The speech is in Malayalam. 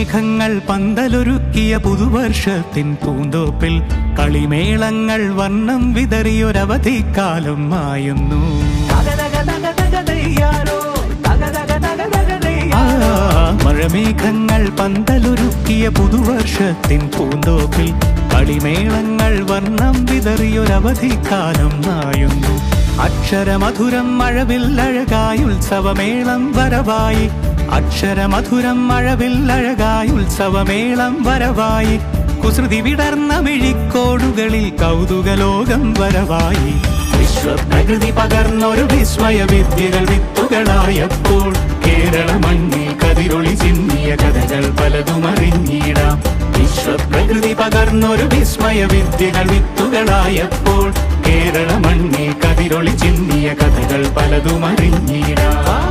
മഴമേഘങ്ങൾ പന്തലൊരുക്കിയ പുതുവർഷത്തിൻ പൂന്തോപ്പിൽ കളിമേളങ്ങൾ വർണ്ണം വിതറിയൊരവധിക്കാലം മായുന്നു. മഴമേഘങ്ങൾ പന്തലൊരുക്കിയ പുതുവർഷത്തിൻ പൂന്തോപ്പിൽ കളിമേളങ്ങൾ വർണ്ണം വിതറിയൊരവധിക്കാലം മായുന്നു. അക്ഷരമധുരം മഴവില്ലഴകായി ഉത്സവമേളം വരവായി. അക്ഷരമധുരം മഴവില്ലഴകായി ഉത്സവമേളം വരവായി. കുസൃതി വിടർന്ന മിഴിക്കോടുകളിൽ കൗതുകലോകം വരവായി. വിശ്വപ്രകൃതി പകർന്നൊരു വിസ്മയ വിദ്യകൾ വിത്തുകളായപ്പോൾ കേരള മണ്ണിൽ കതിരൊളി ചിന്നിയ കഥകൾ പലതും അറിഞ്ഞിടാം. വിശ്വപ്രകൃതി പകർന്നൊരു വിസ്മയ വിദ്യകൾ വിത്തുകളായപ്പോൾ കേരള മണ്ണിൽ കതിരൊളി ചിന്നിയ കഥകൾ പലതും അറിഞ്ഞിടാം.